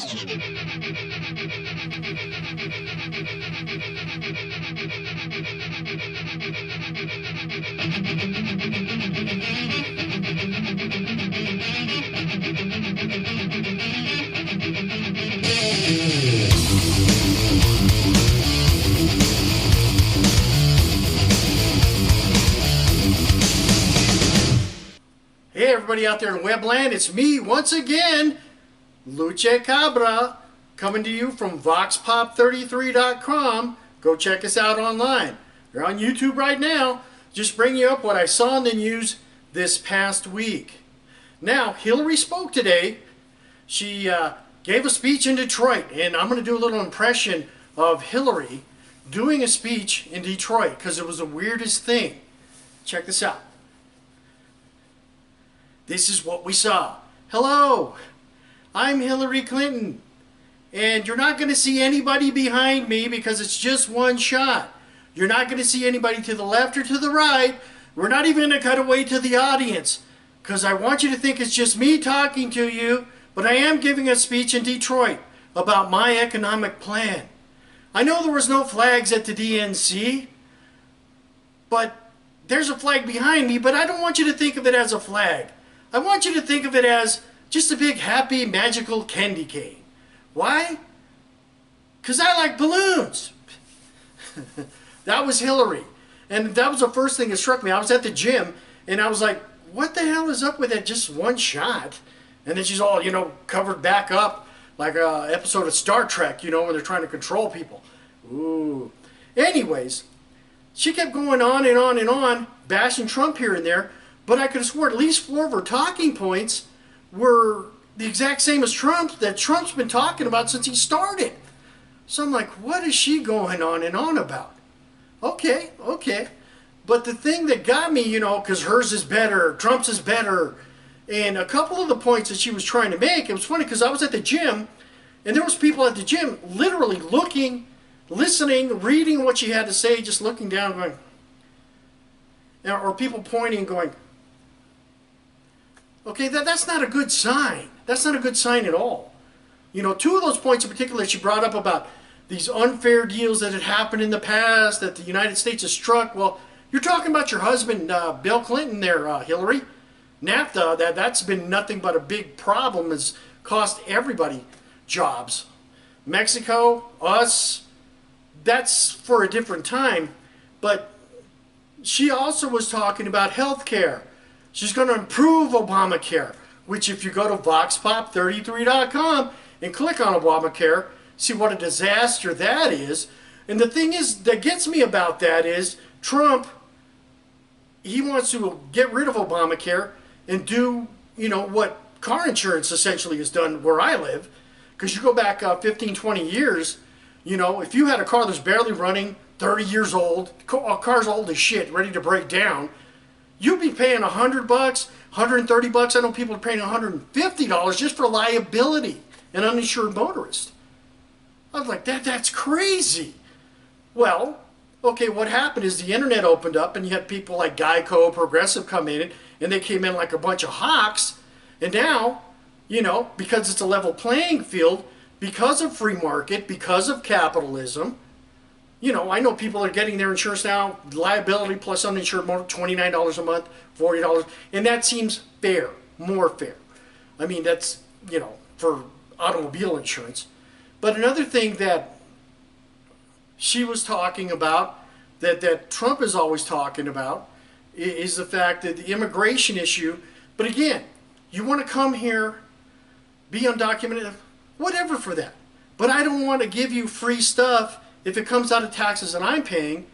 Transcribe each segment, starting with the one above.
Hey everybody out there in Webland, it's me once again, Luche Cabra, coming to you from VoxPop33.com. Go check us out online. You're on YouTube right now. Just bring you up what I saw in the news this past week. Now, Hillary spoke today. She gave a speech in Detroit, and I'm going to do a little impression of Hillary doing a speech in Detroit because it was the weirdest thing. Check this out. This is what we saw. Hello, I'm Hillary Clinton, and you're not going to see anybody behind me because it's just one shot. You're not going to see anybody to the left or to the right. We're not even going to cut away to the audience because I want you to think it's just me talking to you, but I am giving a speech in Detroit about my economic plan. I know there was no flags at the DNC, but there's a flag behind me, but I don't want you to think of it as a flag. I want you to think of it as just a big, happy, magical candy cane. Why? Because I like balloons. That was Hillary. And that was the first thing that struck me. I was at the gym, and I was like, what the hell is up with that just one shot? And then she's all, covered back up like an episode of Star Trek, when they're trying to control people. Ooh. Anyways, she kept going on and on and on, bashing Trump here and there. But I could have sworn at least 4 of her talking points were the exact same as Trump's that Trump's been talking about since he started. So I'm like, what is she going on and on about? Okay. But the thing that got me, because hers is better, Trump's is better, and a couple of the points that she was trying to make, it was funny because I was at the gym, and there was people at the gym literally looking, listening, reading what she had to say, just looking down going, or people pointing going, okay, that's not a good sign. That's not a good sign at all. 2 of those points in particular she brought up about these unfair deals that had happened in the past that the United States has struck. Well, you're talking about your husband, Bill Clinton there, Hillary. NAFTA, that's been nothing but a big problem. It's cost everybody jobs. Mexico, us, that's for a different time. But she also was talking about health care. She's going to improve Obamacare, which if you go to VoxPop33.com and click on Obamacare, see what a disaster that is. And the thing is that gets me about that is Trump, he wants to get rid of Obamacare and do, what car insurance essentially has done where I live. Because you go back 15, 20 years, if you had a car that's barely running, 30 years old, a car's old as shit, ready to break down, you'd be paying $100, $130. I know people are paying $150 just for liability, an uninsured motorist. I was like, that's crazy. Well, okay, what happened is the internet opened up and you had people like Geico, Progressive come in, and they came in like a bunch of hawks. And now, because it's a level playing field, because of free market, because of capitalism, I know people are getting their insurance now, liability plus uninsured motor, $29 a month, $40, and that seems fair, more fair. I mean, that's, for automobile insurance. But another thing that she was talking about, that Trump is always talking about, is the fact that the immigration issue, but again, you want to come here, be undocumented, whatever for that. But I don't want to give you free stuff if it comes out of taxes that I'm paying,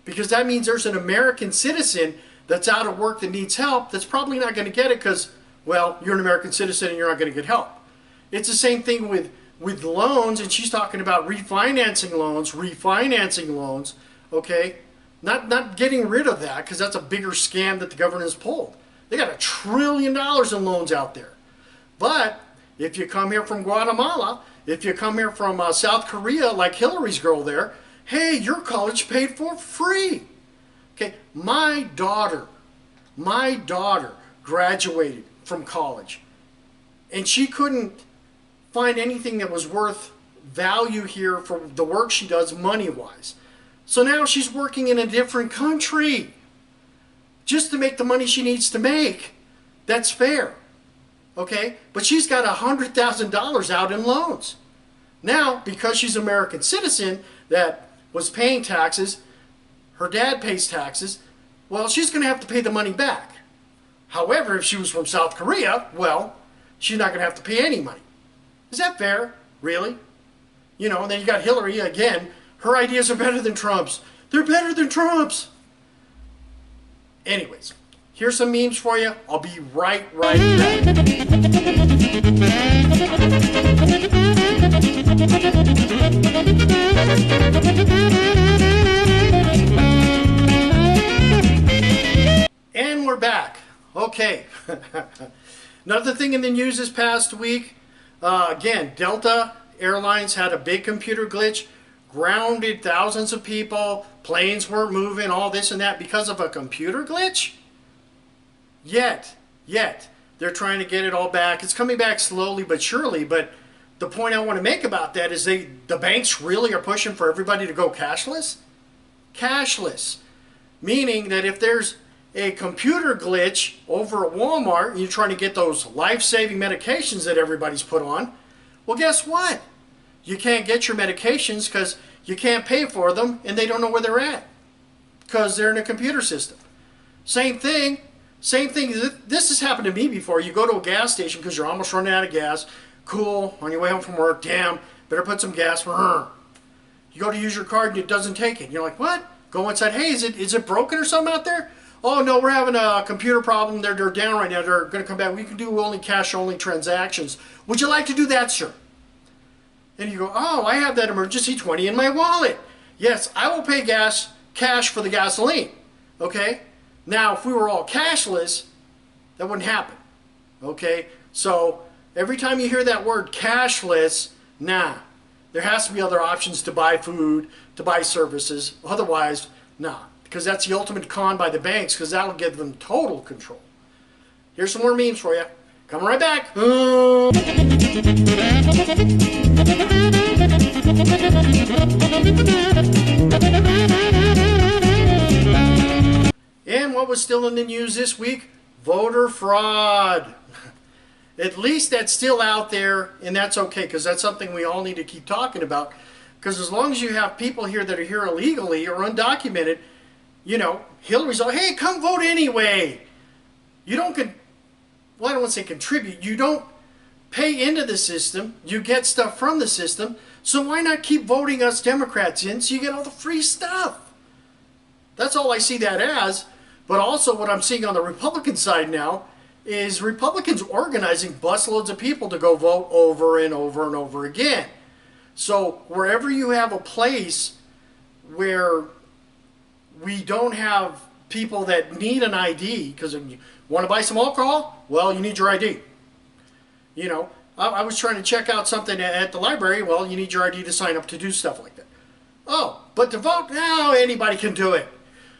because that means there's an American citizen that's out of work that needs help that's probably not going to get it because, well, you're an American citizen and you're not going to get help. It's the same thing with loans, and she's talking about refinancing loans, okay? Not getting rid of that because that's a bigger scam that the government has pulled. They got $1 trillion in loans out there. But if you come here from Guatemala, if you come here from South Korea, like Hillary's girl there, hey, your college paid for free. Okay, my daughter graduated from college, and she couldn't find anything that was worth value here for the work she does money-wise. So now she's working in a different country just to make the money she needs to make. That's fair. Okay? But she's got $100,000 out in loans. Now, because she's an American citizen that was paying taxes, her dad pays taxes, well, she's going to have to pay the money back. However, if she was from South Korea, well, she's not going to have to pay any money. Is that fair? Really? You know, and then you got Hillary again. Her ideas are better than Trump's. They're better than Trump's. Anyways, here's some memes for you. I'll be right back. And we're back. Okay. Another thing in the news this past week, again, Delta Airlines had a big computer glitch, grounded thousands of people, planes weren't moving, all this and that because of a computer glitch? Yet, they're trying to get it all back. It's coming back slowly but surely, but the point I want to make about that is the banks really are pushing for everybody to go cashless. Cashless. Meaning that if there's a computer glitch over at Walmart and you're trying to get those life-saving medications that everybody's put on, well, guess what? You can't get your medications because you can't pay for them and they don't know where they're at because they're in a computer system. Same thing. This has happened to me before. You go to a gas station because you're almost running out of gas. Cool. On your way home from work, damn, better put some gas. You go to use your card and it doesn't take it. And you're like, what? Go inside. Hey, is it broken or something out there? Oh, no, we're having a computer problem. They're down right now. They're going to come back. We can do only cash-only transactions. Would you like to do that, sir? And you go, oh, I have that emergency 20 in my wallet. Yes, I will pay cash for the gasoline. Okay? Now, if we were all cashless, that wouldn't happen. Okay? So, every time you hear that word cashless, nah. There has to be other options to buy food, to buy services. Otherwise, nah. Because that's the ultimate con by the banks, because that'll give them total control. Here's some more memes for you. Coming right back. And what was still in the news this week? Voter fraud. At least that's still out there, and that's okay, because that's something we all need to keep talking about. Because as long as you have people here that are here illegally or undocumented, you know, Hillary's like, hey, come vote anyway. You don't, well, I don't want to say contribute. You don't pay into the system. You get stuff from the system. So why not keep voting us Democrats in so you get all the free stuff? That's all I see that as. But also what I'm seeing on the Republican side now is Republicans organizing busloads of people to go vote over and over and over again. So wherever you have a place where we don't have people that need an ID, because you want to buy some alcohol, well, you need your ID. You know, I was trying to check out something at the library, well, you need your ID to sign up to do stuff like that. Oh, but to vote, now anybody can do it.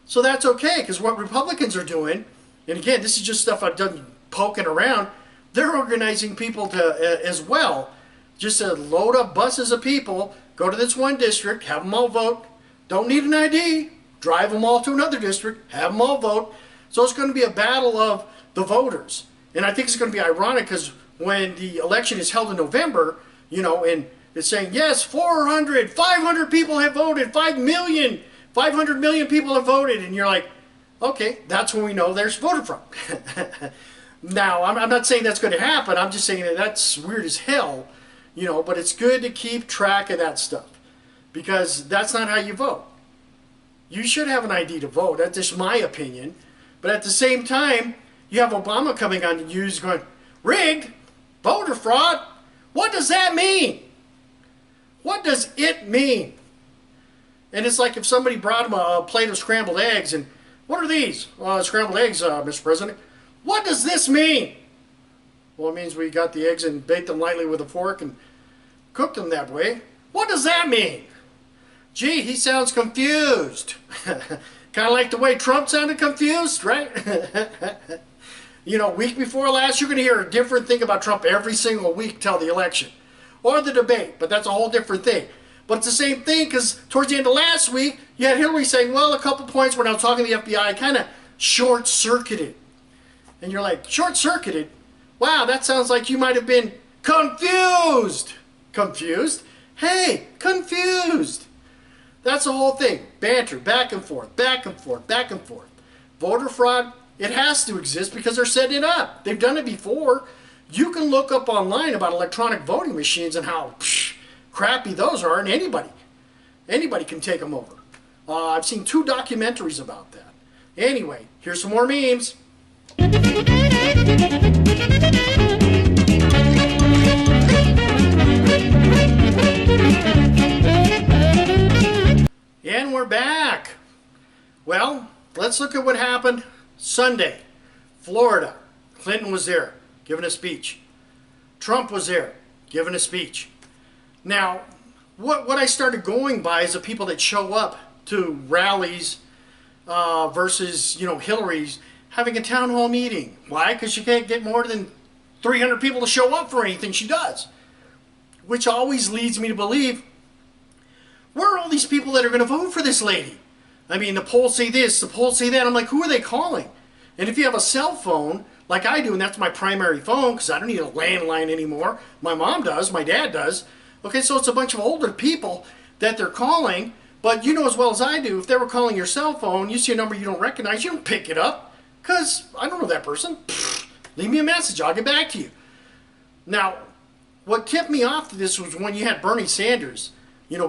So that's okay, because what Republicans are doing, and again, this is just stuff I've done poking around, they're organizing people to as well, just to load up buses of people, go to this one district, have them all vote, don't need an ID, drive them all to another district, have them all vote. So it's going to be a battle of the voters. And I think it's going to be ironic because when the election is held in November, you know, and it's saying, yes, 500 people have voted, 500 million people have voted. And you're like, okay, that's when we know there's voter fraud. Now, I'm not saying that's going to happen. I'm just saying that that's weird as hell, you know, but it's good to keep track of that stuff because that's not how you vote. You should have an ID to vote. That's just my opinion. But at the same time, you have Obama coming on the news going, rigged, voter fraud. What does that mean? What does it mean? And it's like if somebody brought him a plate of scrambled eggs and, what are these? Scrambled eggs, Mr. President. What does this mean? Well, it means we got the eggs and baked them lightly with a fork and cooked them that way. What does that mean? Gee, he sounds confused. Kind of like the way Trump sounded confused, right? You know, week before last, you're going to hear a different thing about Trump every single week till the election. or the debate, but that's a whole different thing. But it's the same thing because towards the end of last week, you had Hillary saying, well, a couple points when I was talking to the FBI kind of short-circuited. And you're like, short-circuited? Wow, that sounds like you might have been confused. Confused? Hey, confused. That's the whole thing. Banter, back and forth, back and forth, back and forth. Voter fraud, it has to exist because they're setting it up. They've done it before. You can look up online about electronic voting machines and how crappy those are, and anybody can take them over. I've seen 2 documentaries about that. Anyway, here's some more memes. And we're back. Well, let's look at what happened Sunday. Florida. Clinton was there, giving a speech. Trump was there, giving a speech. Now, what I started going by is the people that show up to rallies versus, Hillary's having a town hall meeting. Why? Because she can't get more than 300 people to show up for anything she does. Which always leads me to believe, where are all these people that are going to vote for this lady? I mean, the polls say this, the polls say that. I'm like, who are they calling? And if you have a cell phone, like I do, and that's my primary phone, because I don't need a landline anymore. My mom does, my dad does. Okay, so it's a bunch of older people that they're calling, but you know as well as I do, if they were calling your cell phone, you see a number you don't recognize, you don't pick it up, because I don't know that person. Leave me a message, I'll get back to you. Now, what tipped me off to this was when you had Bernie Sanders,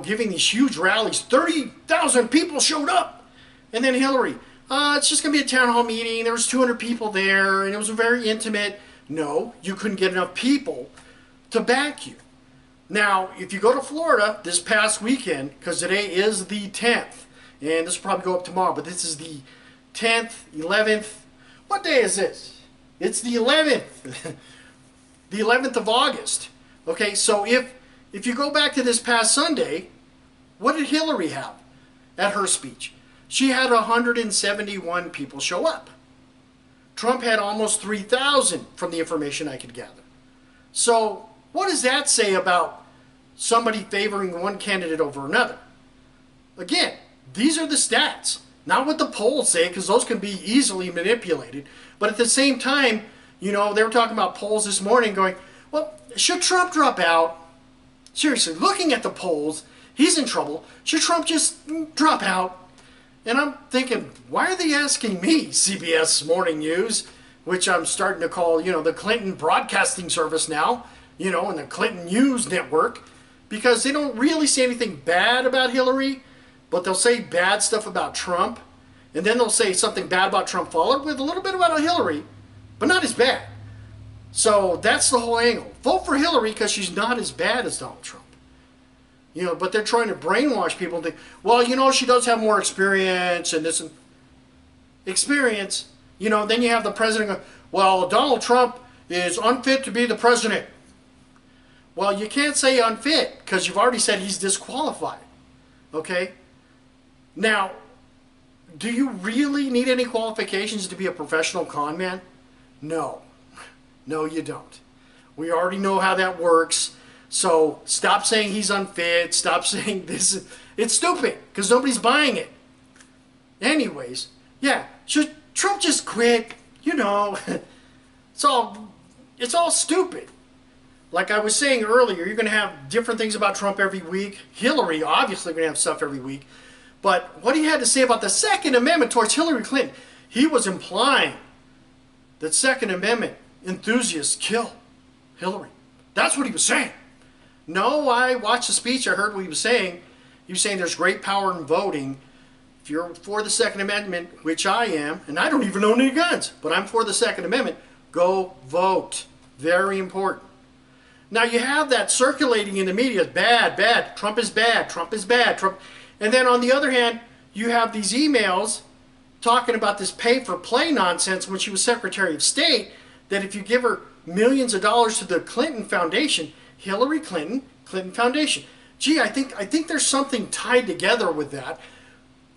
giving these huge rallies. 30,000 people showed up. And then Hillary, it's just going to be a town hall meeting. There was 200 people there, and it was very intimate. No, you couldn't get enough people to back you. Now, if you go to Florida this past weekend, because today is the 10th, and this will probably go up tomorrow, but this is the 10th, 11th. What day is this? It's the 11th. The 11th of August. Okay, so if you go back to this past Sunday, what did Hillary have at her speech? She had 171 people show up. Trump had almost 3,000 from the information I could gather. So what does that say about somebody favoring one candidate over another? Again, these are the stats, not what the polls say, because those can be easily manipulated. But at the same time, they were talking about polls this morning going, well, should Trump drop out? Seriously, looking at the polls, he's in trouble. Should Trump just drop out? And I'm thinking, why are they asking me, CBS Morning News, which I'm starting to call, the Clinton Broadcasting Service now, and the Clinton News Network, because they don't really say anything bad about Hillary, but they'll say bad stuff about Trump, and then they'll say something bad about Trump followed with a little bit about Hillary, but not as bad. So that's the whole angle. Vote for Hillary because she's not as bad as Donald Trump. But they're trying to brainwash people and think, well, she does have more experience and this and experience. Then you have the president go, well, Donald Trump is unfit to be the president. Well, you can't say unfit because you've already said he's disqualified. Okay? Now, do you really need any qualifications to be a professional con man? No. No, you don't. We already know how that works. So stop saying he's unfit. Stop saying this. It's stupid because nobody's buying it. Anyways, yeah, should Trump just quit? It's all stupid. Like I was saying earlier, you're going to have different things about Trump every week. Hillary, obviously, going to have stuff every week. But what he had to say about the Second Amendment towards Hillary Clinton, he was implying that Second Amendment enthusiasts kill Hillary. That's what he was saying. No, I watched the speech. I heard what he was saying. He was saying there's great power in voting. If you're for the Second Amendment, which I am, and I don't even own any guns, but I'm for the Second Amendment, go vote. Very important. Now you have that circulating in the media, bad, bad, Trump is bad, Trump is bad, Trump. And then on the other hand, you have these emails talking about this pay-for-play nonsense when she was Secretary of State, that if you give her millions of dollars to the Clinton Foundation, Hillary Clinton, Clinton Foundation. Gee, I think there's something tied together with that.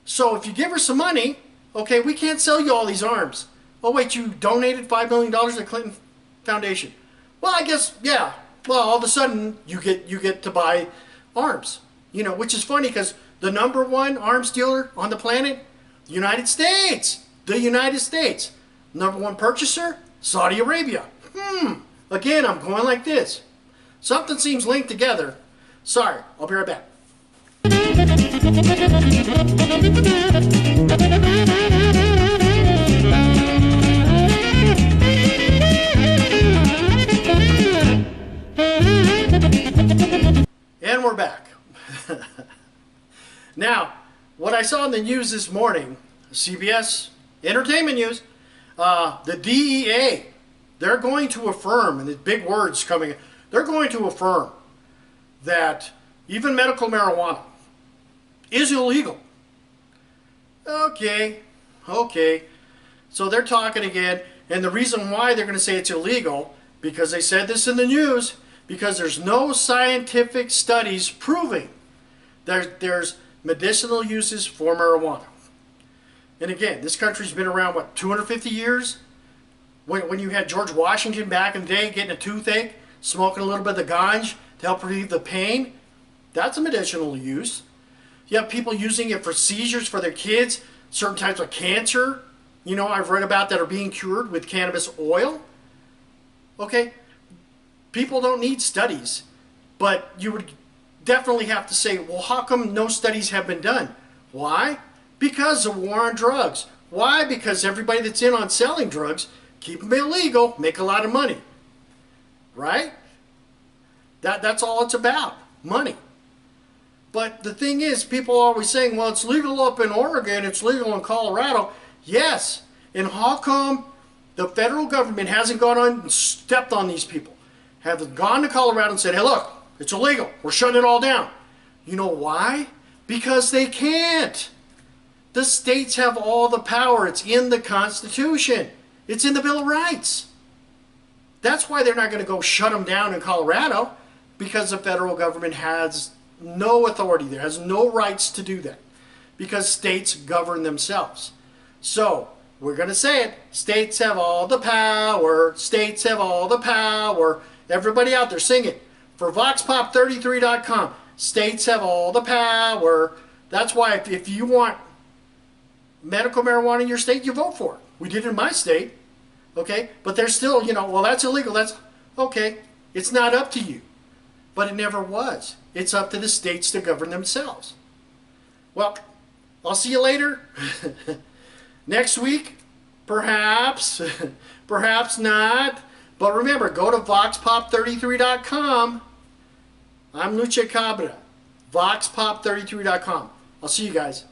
So if you give her some money, okay, we can't sell you all these arms. Oh wait, you donated $5 million to the Clinton Foundation. Well, I guess, yeah, well, all of a sudden you get to buy arms. Which is funny because the number one arms dealer on the planet, the United States. The United States. Number one purchaser, Saudi Arabia. Again, I'm going like this. Something seems linked together. Sorry, I'll be right back. And we're back. Now, what I saw in the news this morning, CBS Entertainment News, the DEA, they're going to affirm, and the big words coming, they're going to affirm that even medical marijuana is illegal. Okay. So they're talking again, and the reason why they're going to say it's illegal, because they said this in the news, because there's no scientific studies proving there's medicinal uses for marijuana. And again, this country's been around, 250 years? When you had George Washington back in the day getting a toothache, smoking a little bit of the ganj to help relieve the pain, that's a medicinal use. You have people using it for seizures for their kids, certain types of cancer, I've read about that are being cured with cannabis oil. Okay? People don't need studies, but you would definitely have to say, well, how come no studies have been done? Why? Because of war on drugs. Why? Because everybody that's in on selling drugs, keep them illegal, make a lot of money. Right? That's all it's about, money. But the thing is, people are always saying, well, it's legal up in Oregon, it's legal in Colorado. Yes. And how come the federal government hasn't gone on and stepped on these people? Have gone to Colorado and said, hey, look, it's illegal. We're shutting it all down. You know why? Because they can't. The states have all the power. It's in the Constitution. It's in the Bill of Rights. That's why they're not going to go shut them down in Colorado, because the federal government has no authority there, has no rights to do that, because states govern themselves. So, we're going to say it. States have all the power. States have all the power. Everybody out there, sing it. For VoxPop33.com, states have all the power. That's why if you want medical marijuana in your state, you vote for it. We did it in my state. Okay? But there's still, well, that's illegal. That's okay. It's not up to you. But it never was. It's up to the states to govern themselves. Well, I'll see you later. Next week, perhaps. Perhaps not. But remember, go to VoxPop33.com. I'm Luche Cabra. VoxPop33.com. I'll see you guys.